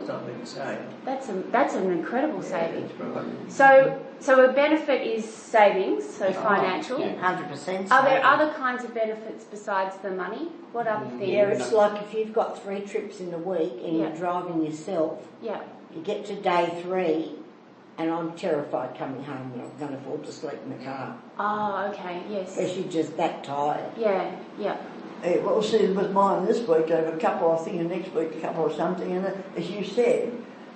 Something saved. That's an incredible saving. That's right. So a benefit is savings, so financial. 100%. Are there other kinds of benefits besides the money? What other things? Yeah, it's like if you've got 3 trips in the week and Yeah. you're driving yourself, Yeah. you get to day 3, and I'm terrified coming home and I'm going to fall to sleep in the car. Oh, okay, yes. Because you're just that tired. Yeah, yeah. Well, see, with mine this week, I have a couple, I think, and next week a couple or something, and as you said,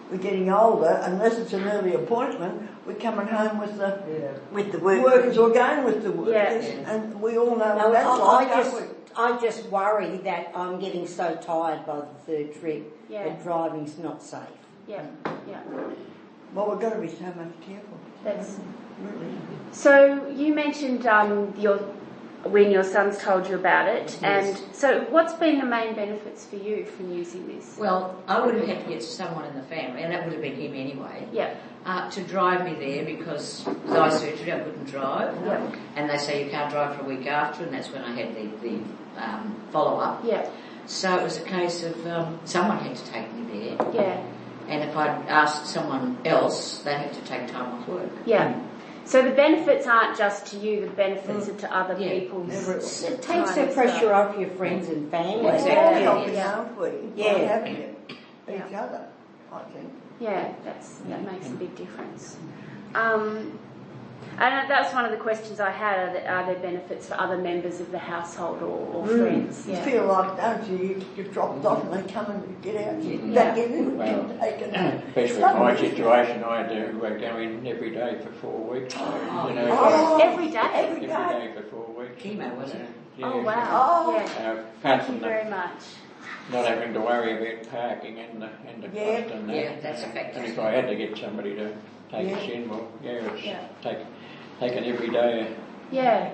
we're getting older, unless it's an early appointment, we're coming home with the workers or going with the workers, and we all know what that's like. I just worry that I'm getting so tired by the 3rd trip that driving's not safe. Yeah, yeah. Well, we've got to be so much careful. That's really. So you mentioned when your sons told you about it, and so what's been the main benefits for you from using this? Well, I would have had to get someone in the family, and that would have been him anyway, to drive me there because with eye surgery I couldn't drive, and they say you can't drive for a week after, and that's when I had the follow-up. Yeah. So it was a case of someone had to take me there. Yeah. And if I'd asked someone else, they'd have to take time off work. Yeah. So the benefits aren't just to you, the benefits are to other people. It takes the pressure off your friends and family. Exactly. Aren't we? By having each other, I think. Yeah, that makes a big difference. And that's one of the questions I had, are there benefits for other members of the household or friends? You feel like, don't you, you're dropped off and they come and get out, you back in and take it. Especially in my situation, I do go in every day for 4 weeks. Every day? Every day for 4 weeks. Chemo, was it? Yeah. Oh, wow. Yeah. Thank you very much. Not having to worry about parking and the cost and that. Yeah, that's a factor. And if I had to get somebody to take us in, well, it's taken every day. Yeah.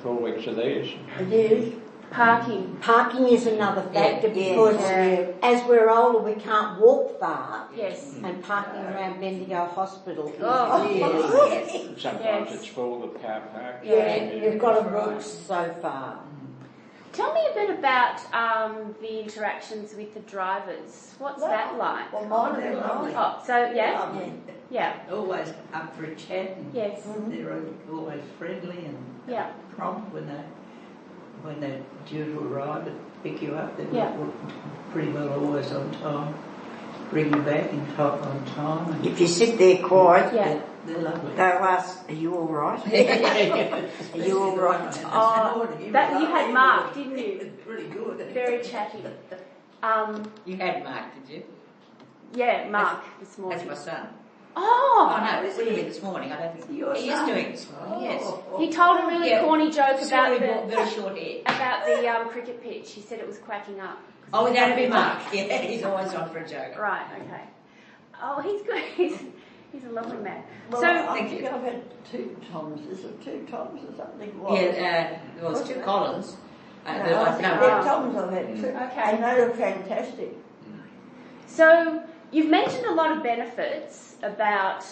4 weeks of these. It is. Parking. Parking is another factor because as we're older we can't walk far. Yes. And parking around Bendigo Hospital is really sometimes it's full, the car park. Yeah, you've got to walk so far. Tell me a bit about the interactions with the drivers. What's that like? Well, mine are lovely. Oh, so yeah. Always up for a chat. And yes. They're always friendly and prompt when they're due to arrive and pick you up. They're pretty well always on time. Bring you back on time. And if you sit there quiet, they're lovely. They'll ask, are you all right? Are you all right? Oh, you had Mark, didn't you? Pretty good. Very chatty. You had Mark, did you? Yeah, Mark this morning. That's my son. Oh no, it wouldn't be this morning. I don't think he is doing it this morning. Yes. He told a really corny joke about very short hair. About the cricket pitch. He said it was cracking up. Oh, that'd be Mark. Yeah, he's always on for a joke. Right. Okay. Oh, he's good. He's a lovely man. Well, so I think I've had 2 Toms. Is it 2 Toms or something? Yeah, there was 2 Collins. Toms I've had too. Okay. And they were fantastic. So you've mentioned a lot of benefits about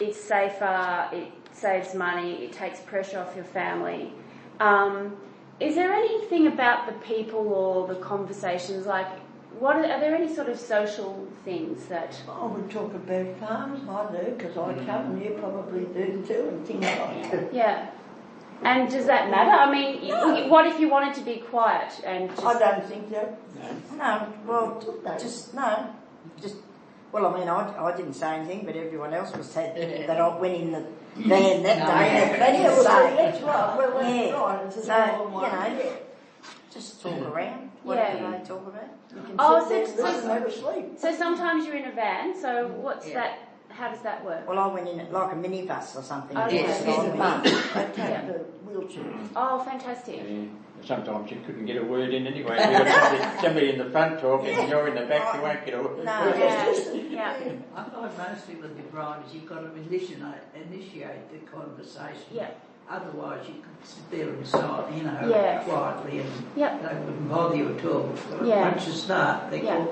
it's safer, it saves money, it takes pressure off your family. Is there anything about the people or the conversations, like, are there any sort of social things that... I would talk about farms, I do, because I come and you probably do too, and things like that. Yeah. And does that matter? I mean, what if you wanted to be quiet and just... I don't think so. No, well, well, I mean, I didn't say anything, but everyone else was said that I went in the van that day. That's right. Well, that's right. So, just talk around. Whatever they talk about. You can never sleep. So sometimes you're in a van, so what's that... How does that work? Well, I went in it like a minibus or something. Yes. I take the wheelchair. Oh, fantastic. Yeah. Sometimes you couldn't get a word in anyway. You've got somebody in the front talking and you're in the back, you won't get a word. No, I find mostly with the drivers you've got to initiate the conversation. Yeah. Otherwise you could sit there and silent, quietly and they wouldn't bother you at all. But once you start, they get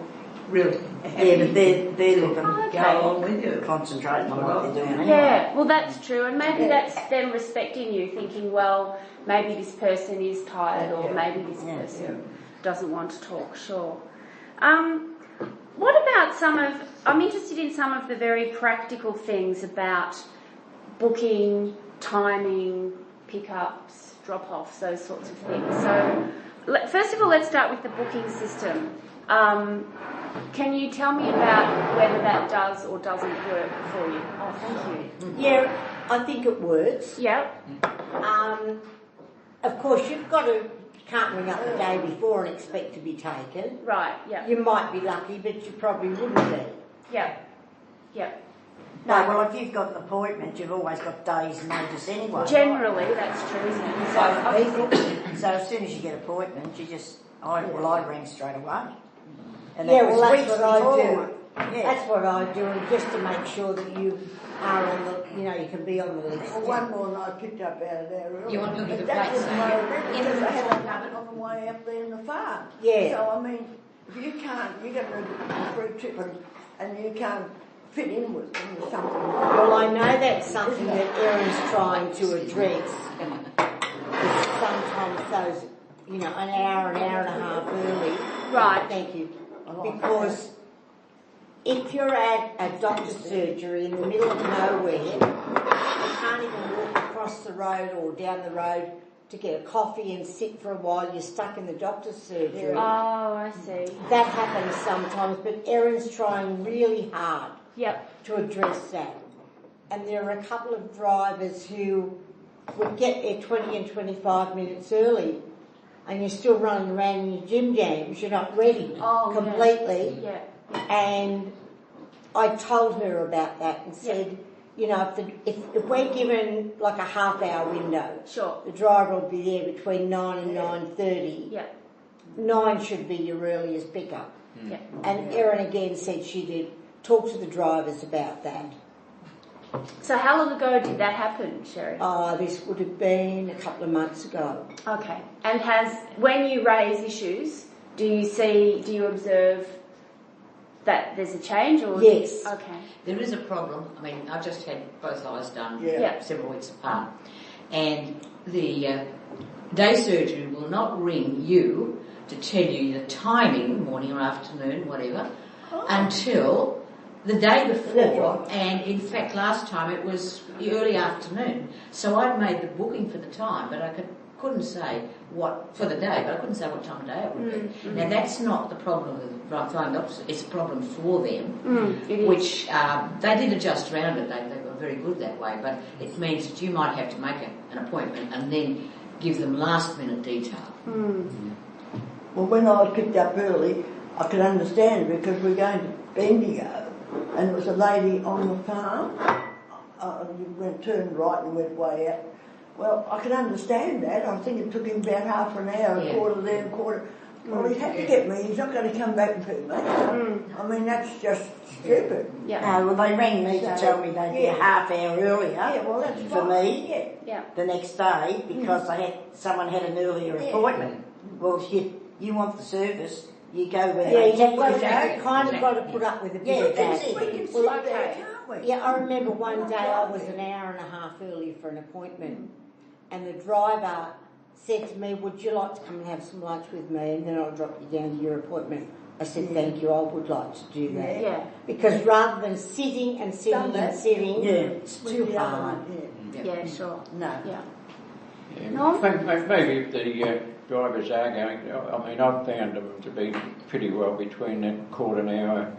really happy. Yeah, but they're looking go along with you. Concentrating on what they're doing anyway. Yeah, well that's true, and maybe that's them respecting you, thinking, well, maybe this person is tired or maybe this person doesn't want to talk, sure. What about I'm interested in some of the very practical things about booking, timing, pickups, drop-offs, those sorts of things. So, first of all, let's start with the booking system. Can you tell me about whether that does or doesn't work for you? Oh, thank you. Yeah, I think it works. Yeah. Of course, you can't ring up the day before and expect to be taken. Right, yeah. You might be lucky, but you probably wouldn't be. Yeah. Yeah. No, well, if you've got an appointment, you've always got days' notice anyway. Generally, that's true, isn't it? So as soon as you get appointments, I rang straight away. And Yeah, that was well, that's weeks what I do. before. Yeah. That's what I do, and just to make sure that you are on the, you can be on the list. Well, one more I picked up out of there earlier. You want to look at the But that plates, was don't my you? original, because I had a habit on the way up there in the farm. Yeah. So, I mean, if you get a free trip and you can't fit in with them or something. Well, I know that's something that Erin's trying to address. Is sometimes those, an hour and a half early. Right. Thank you. Because if you're at a doctor's surgery in the middle of nowhere, you can't even walk across the road or down the road to get a coffee and sit for a while. You're stuck in the doctor's surgery. Oh, I see. That happens sometimes, but Erin's trying really hard Yep. to address that. And there are a couple of drivers who would get there 20 and 25 minutes early, and you're still running around in your gym jams. You're not ready completely. Yeah. And I told her about that and said, if we're given like a half-hour window, Sure. the driver will be there between 9 and 9:30. Yeah. 9 should be your earliest pickup. Yeah. And Erin again said she did talk to the drivers about that. So how long ago did that happen, Sherry? This would have been a couple of months ago. Okay. And when you raise issues, do you observe that there's a change or? Yes. Okay. There is a problem. I mean, I've just had both eyes done Yeah. several weeks apart. And the day surgery will not ring you to tell you the timing, morning or afternoon, whatever, until the day before. And in fact, last time it was the early afternoon. So I'd made the booking for the time, but I couldn't say what for the day, but I couldn't say what time of day it would be. Mm-hmm. Now that's not the problem with flying doctors; it's a problem for them, It is. which they did adjust around it. They were very good that way, but it means that you might have to make an appointment and then give them last minute detail. Well, when I was picked up early, I could understand because we're going to Bendigo, and it was a lady on the farm. You turned right and went way out. Well, I can understand that. I think it took him about half an hour, a quarter there, a quarter. Well, he had to get me. He's not going to come back and pick me. I mean, that's just stupid. Yeah. No, well, they rang me to tell me they'd be a half hour earlier that's for fine. me Yeah. the next day because someone had an earlier appointment. Well, if you want the service, you go where Yeah, they you've kind of got to put up with a bit of that. We can sit Well, there, can't we? Yeah, I remember one day I was an hour and a half early for an appointment, and the driver said to me, "Would you like to come and have some lunch with me, and then I'll drop you down to your appointment?" I said, "Thank you, I would like to do that." Yeah. Because rather than sitting and sitting and sitting, it's With too the other hard. one, Yeah, sure. No. Yeah. Yeah, No? maybe if the drivers are going, I mean, I've found them to be pretty well between that quarter an hour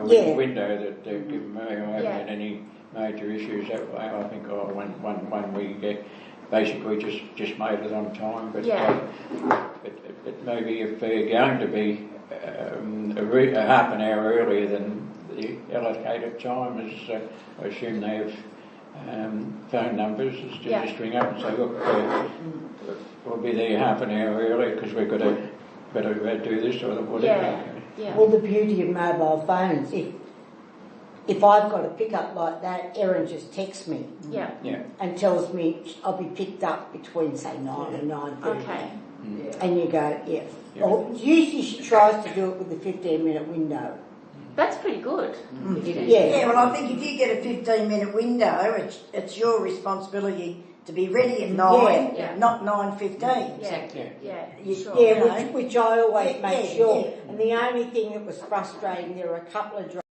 window that they've given me. I haven't had any major issues that way. I think one we basically just made it on time. But it maybe if they're going to be a half an hour earlier than the allocated time, as I assume they have phone numbers, is to just ring up and say, look, we'll be there half an hour early because we've got to better do this or whatever. Yeah. Well, the beauty of mobile phones, if I've got a pickup like that, Erin just texts me Yeah. and tells me I'll be picked up between, say, 9 and 9:30. Okay. And you go, Or usually she tries to do it with a 15-minute window. That's pretty good. Yeah. Yeah, well, I think if you get a 15-minute window, it's your responsibility to be ready at 9, Yeah. not 9:15. Exactly. Sure. Yeah, which I always make sure. And the only thing that was frustrating, there were a couple of